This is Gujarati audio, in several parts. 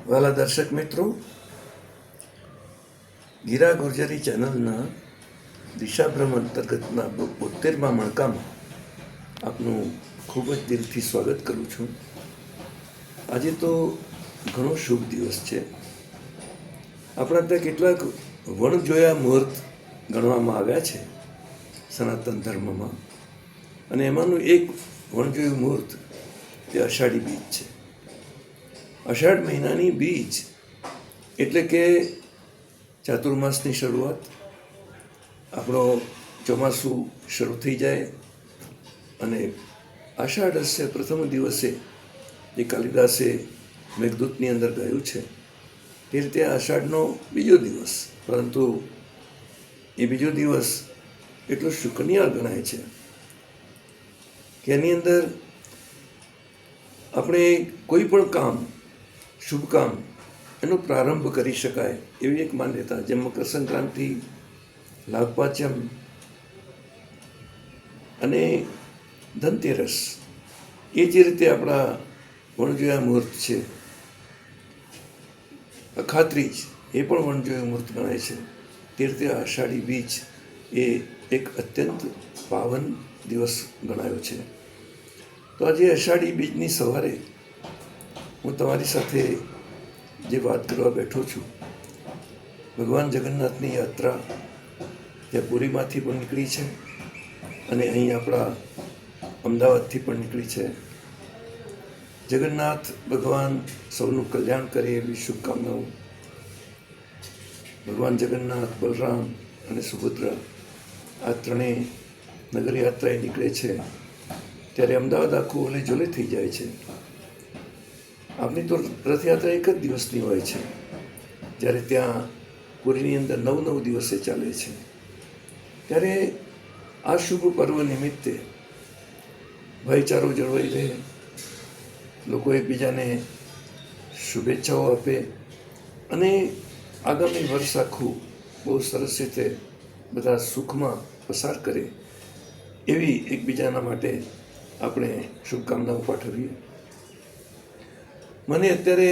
વાલા દર્શક મિત્રો, ગીરા ગુર્જરી ચેનલના દિશાભ્રમ અંતર્ગતના 72મા મણકામાં આપનું ખૂબ જ દિલથી સ્વાગત કરું છું. આજે તો ઘણો શુભ દિવસ છે. આપણા ત્યાં કેટલાક વણજોયા મુહૂર્ત ગણવામાં આવ્યા છે સનાતન ધર્મમાં, અને એમાંનું એક વણજોયું મુહૂર્ત તે અષાઢી બીજ છે. અષાઢ મહિનાની બીજ એટલે કે ચાતુર્માસની શરૂઆત. આપણો ચોમાસું શરૂ થઈ જાય અને આષાઢસ્ય પ્રથમ દિવસે જે કાલિદાસે મેઘદૂતની અંદર ગાયું છે તે રીતે આષાઢનો બીજો દિવસ, પરંતુ એ બીજો દિવસ એટલો શુકનિયાળ ગણાય છે કે એની અંદર આપણે કોઈ પણ કામ, શુભ કામ એનો પ્રારંભ કરી શકાય એવી એક માન્યતા. જેમ મકર સંક્રાંતિ, લાભપાચમ અને ધનતેરસ, એ જે રીતે આપણા વણજોયા મુહૂર્ત છે. અખાત્રીજ એ પણ વણજોયું મુહૂર્ત ગણાય છે. તે રીતે આષાઢી બીજ એ એક અત્યંત પાવન દિવસ ગણાયો છે. તો આજે અષાઢી બીજની સવારે હું તમારી સાથે જે વાત કરવા બેઠો છું, ભગવાન જગન્નાથની યાત્રા ત્યાં પુરીમાંથી પણ નીકળી છે અને અહીં આપણા અમદાવાદથી પણ નીકળી છે. જગન્નાથ ભગવાન સૌનું કલ્યાણ કરે એવી શુભકામનાઓ. ભગવાન જગન્નાથ, બલરામ અને સુભદ્રા આ ત્રણેય નગરયાત્રાએ નીકળે છે ત્યારે અમદાવાદ આખું ઓલે જોલે થઈ જાય છે. આપણી તો રથયાત્રા એક જ દિવસની હોય છે, જ્યારે ત્યાં પુરીની અંદર 9 દિવસે ચાલે છે. ત્યારે આ શુભ પર્વ નિમિત્તે ભાઈચારો જળવાઈ રહે, લોકો એકબીજાને શુભેચ્છાઓ આપે અને આગામી વર્ષ આખું બહુ સરસ રીતે બધા સુખમાં પસાર કરે એવી એકબીજાના માટે આપણે શુભકામનાઓ પાઠવીએ. મને અત્યારે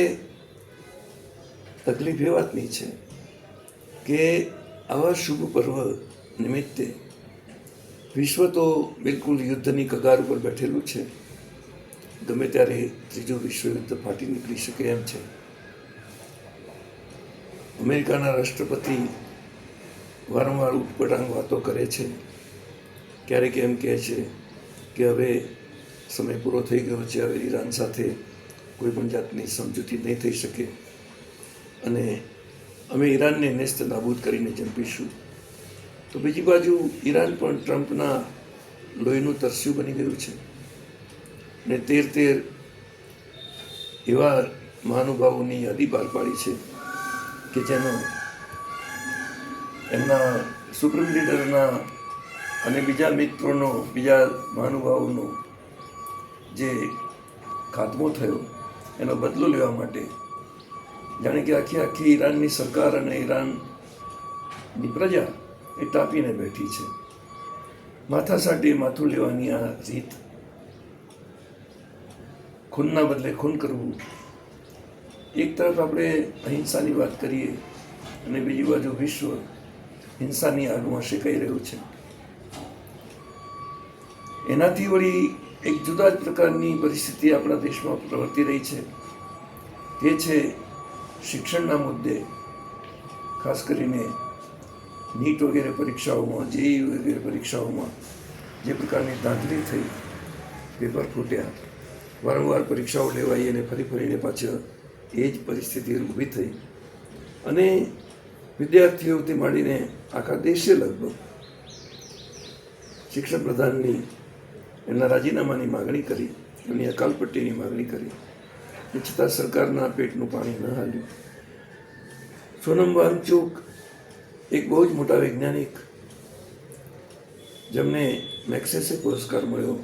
તકલીફ એ વાતની છે કે આવા શુભ પર્વ નિમિત્તે વિશ્વ તો બિલકુલ યુદ્ધની કગાર ઉપર બેઠેલું છે. ગમે ત્યારે ત્રીજું વિશ્વયુદ્ધ ફાટી નીકળી શકે એમ છે. અમેરિકાના રાષ્ટ્રપતિ વારંવાર ઉટપટાંગ વાતો કરે છે. ક્યારેક એમ કહે છે કે હવે સમય પૂરો થઈ ગયો છે, હવે ઈરાન સાથે કોઈ પણ જાતની સમજૂતી નહીં થઈ શકે અને અમે ઈરાનને નેસ્ત નાબૂદ કરીને જંપીશું. તો બીજી બાજુ ઈરાન પણ ટ્રમ્પના લોહીનું તરસ્યું બની ગયું છે ને 13 એવા મહાનુભાવોની યાદી બહાર પાડી છે કે જેનો એમના સુપ્રીમ લીડરના અને બીજા મિત્રોનો, બીજા મહાનુભાવોનો જે ખાત્મો થયો એનો બદલો લેવા માટે જાણે કે આખી ઈરાનની સરકાર અને ઈરાનની પ્રજા એ તાપીને બેઠી છે. માથા સાટી માથું લેવાની આ રીત, ખૂનના બદલે ખૂન કરવું. એક તરફ આપણે અહિંસાની વાત કરીએ અને બીજી બાજુ વિશ્વ હિંસાની આગમાં શેકાઈ રહ્યું છે. એનાથી વળી એક જુદા જ પ્રકારની પરિસ્થિતિ આપણા દેશમાં પ્રવર્તી રહી છે. તે છે શિક્ષણના મુદ્દે. ખાસ કરીને નીટ વગેરે પરીક્ષાઓમાં, જેઈઈ વગેરે પરીક્ષાઓમાં જે પ્રકારની ધાંધલી થઈ, પેપર ફૂટ્યા, વારંવાર પરીક્ષાઓ લેવાઈ અને ફરીને પાછળ એ જ પરિસ્થિતિ ઊભી થઈ અને વિદ્યાર્થીઓથી માંડીને આખા દેશે લગભગ શિક્ષણ પ્રધાનની એમના રાજીનામાની માગણી કરી, એમની અકાલપટ્ટીની માગણી કરી, એ છતાં સરકારના પેટનું પાણી ન હાલ્યું. સોનમ વાંગચુક એક બહુ જ મોટા વૈજ્ઞાનિક, જેમને મેક્સેસે પુરસ્કાર મળ્યો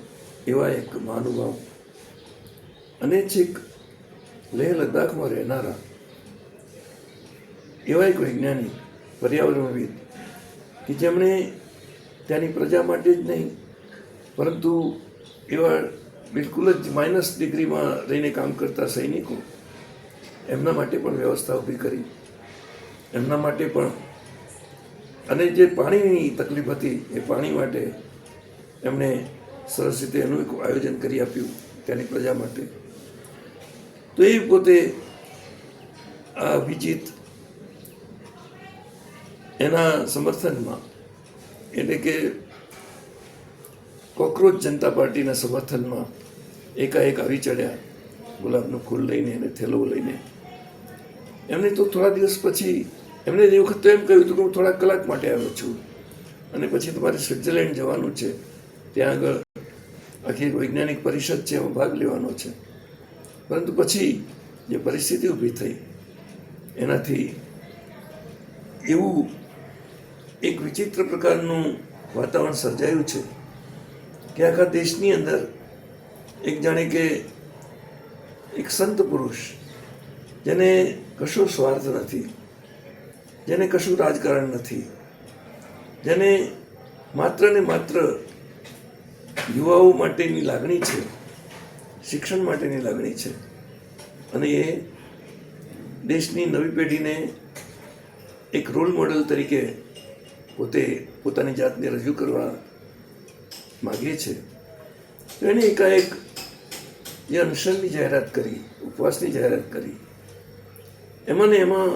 એવા એક મહાનુભાવ, અને છેક લેહ લદ્દાખમાં રહેનારા એવા એક વૈજ્ઞાનિક, પર્યાવરણવિદ કે જેમણે ત્યાંની પ્રજા માટે જ નહીં પરંતુ એવા બિલકુલ જ -ડિગ્રીમાં રહીને કામ કરતા સૈનિકો એમના માટે પણ વ્યવસ્થા ઊભી કરી, એમના માટે પણ. અને જે પાણીની તકલીફ હતી એ પાણી માટે એમણે સરસ રીતે એનું એક આયોજન કરી આપ્યું ત્યાંની પ્રજા માટે. તો એ પોતે આ અભિજીત એના સમર્થનમાં, એટલે કે કોકરોચ જનતા પાર્ટીના સમર્થનમાં એકાએક આવી ચડ્યા ગુલાબનું ફૂલ લઈને અને થેલો લઈને. એમને તો થોડા દિવસ પછી એમને એ વખત તો એમ કહ્યું હતું કે હું થોડા કલાક માટે આવ્યો છું અને પછી તમારે સ્વિટ્ઝરલેન્ડ જવાનું છે, ત્યાં આગળ આખી વૈજ્ઞાનિક પરિષદ છે એમાં ભાગ લેવાનો છે. પરંતુ પછી જે પરિસ્થિતિ ઊભી થઈ એનાથી એવું એક વિચિત્ર પ્રકારનું વાતાવરણ સર્જાયું છે કે આખા દેશની અંદર એક જાણે કે એક સંત પુરુષ જેને કશો સ્વાર્થ નથી, જેને કશું રાજકારણ નથી, જેને માત્ર ને માત્ર યુવાઓ માટેની લાગણી છે, શિક્ષણ માટેની લાગણી છે, અને એ દેશની નવી પેઢીને એક રોલ મોડેલ તરીકે પોતે પોતાની જાતને રજૂ કરવા માગે છે. તો એને એકાએક જે અનશનની જાહેરાત કરી, ઉપવાસની જાહેરાત કરી, એમાં ને એમાં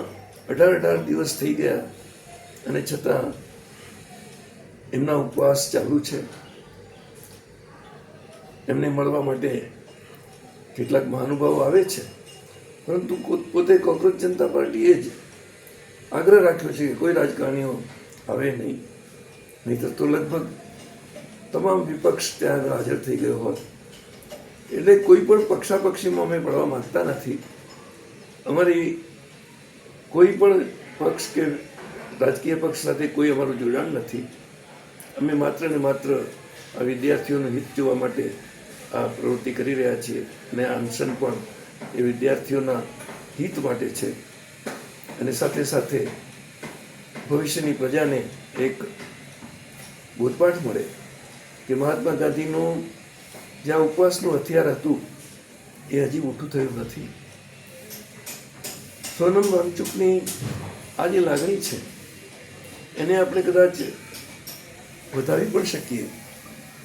18 દિવસ થઈ ગયા અને છતાં એમના ઉપવાસ ચાલુ છે. એમને મળવા માટે કેટલાક મહાનુભાવો આવે છે, પરંતુ પોતે કોકરોચ જનતા પાર્ટીએ જ આગ્રહ રાખ્યો છે કે કોઈ રાજકારણીઓ આવે નહીં, નહીંતર તો લગભગ તમામ વિપક્ષ ત્યાં આગળ હાજર થઈ ગયો હોત. એટલે કોઈ પણ પક્ષાપક્ષીમાં અમે પડવા માંગતા નથી. અમારી કોઈ પણ પક્ષ કે રાજકીય પક્ષ સાથે કોઈ અમારું જોડાણ નથી. અમે માત્ર ને માત્ર આ વિદ્યાર્થીઓનું હિત જોવા માટે આ પ્રવૃત્તિ કરી રહ્યા છીએ, અને આ અનશન પણ એ વિદ્યાર્થીઓના હિત માટે છે. અને સાથે સાથે ભવિષ્યની પ્રજાને એક બોધપાઠ મળે કે મહાત્મા ગાંધીનું જ્યાં ઉપવાસનું હથિયાર હતું એ હજી ઊઠું થયું નથી. સોનમ વાંગચુકની આ જે લાગણી છે એને આપણે કદાચ વધાવી પણ શકીએ,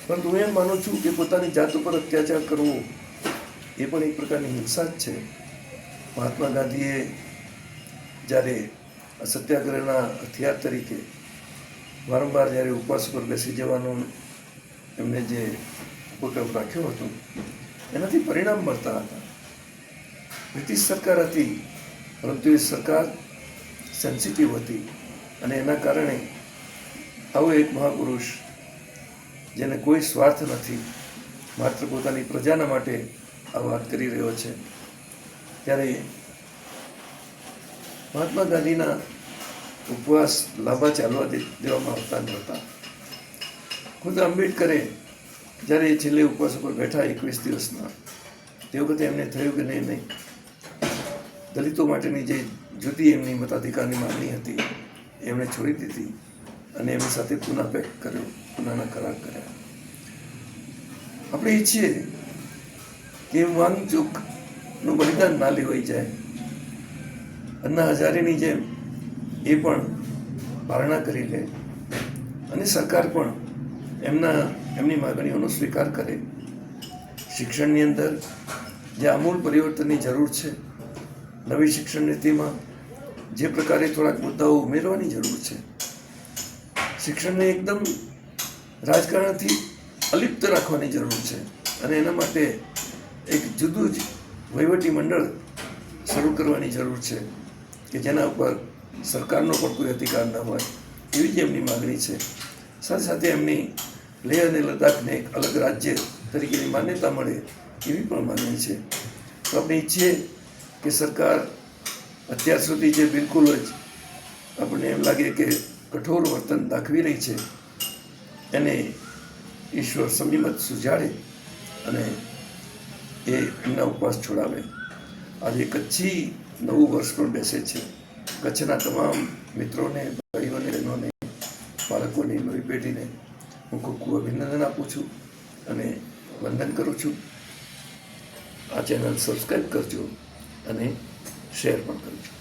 પરંતુ હું એમ માનું છું કે પોતાની જાત ઉપર અત્યાચાર કરવો એ પણ એક પ્રકારની હિંસા જ છે. મહાત્મા ગાંધીએ જ્યારે સત્યાગ્રહના હથિયાર તરીકે વારંવાર જ્યારે ઉપવાસ પર બેસી જવાનું એમને જે ઉપક્રમ રાખ્યો હતો એનાથી પરિણામ મળતા હતા. બ્રિટિશ સરકાર હતી, પરંતુ એ સરકાર સેન્સિટિવ હતી, અને એના કારણે આવો એક મહાપુરુષ જેને કોઈ સ્વાર્થ નથી, માત્ર પોતાની પ્રજાના માટે આ વાત કરી રહ્યો છે, ત્યારે મહાત્મા ગાંધીના ઉપવાસ લાંબા ચાલવા દેવામાં આવતા નહોતા. ખુદ આંબેડકરે જ્યારે એ છેલ્લે ઉપવાસ ઉપર બેઠા 21 દિવસના, તે વખતે એમને થયું કે નહીં, દલિતો માટેની જે જુદી એમની મતાધિકારની માંગણી હતી એમણે છોડી દીધી અને એમની સાથે પુના પેક્ટ કર્યો, પુનાના કરાર કર્યા. આપણે ઈચ્છીએ કે વાંગચુકનું બલિદાન ના લેવાઈ જાય. અન્ના હજારેની જેમ એ પણ પારણા કરી લે અને સરકાર પણ એમની માગણીઓનો સ્વીકાર કરે. શિક્ષણની અંદર જે આમૂલ પરિવર્તનની જરૂર છે, નવી શિક્ષણ નીતિમાં જે પ્રકારે થોડાક મુદ્દાઓ ઉમેરવાની જરૂર છે, શિક્ષણને એકદમ રાજકારણથી અલિપ્ત રાખવાની જરૂર છે, અને એના માટે એક જુદું જ વહીવટી મંડળ શરૂ કરવાની જરૂર છે કે જેના ઉપર સરકારનો પણ કોઈ અધિકાર ન હોય, એવી જ એમની માગણી છે. સાથે સાથે એમની લેહ અને લદ્દાખને એક અલગ રાજ્ય તરીકેની માન્યતા મળે એવી પણ માગણી છે. તો આપણે ઈચ્છીએ કે સરકાર અત્યાર સુધી જે બિલકુલ જ આપણને એમ લાગે કે કઠોર વર્તન દાખવી રહી છે એને ઈશ્વર સંયમત સુજાડે અને એ એમના ઉપવાસ છોડાવે. આજે કચ્છી નવું વર્ષ પણ બેસે છે. કચ્છના તમામ મિત્રોને, ભાઈઓને, બહેનોને, બાળકોને, નવી પેઢીને હું ખૂબ ખૂબ અભિનંદન આપું છું અને વંદન કરું છું. આ ચેનલ સબસ્ક્રાઈબ કરજો અને શેર પણ કરજો.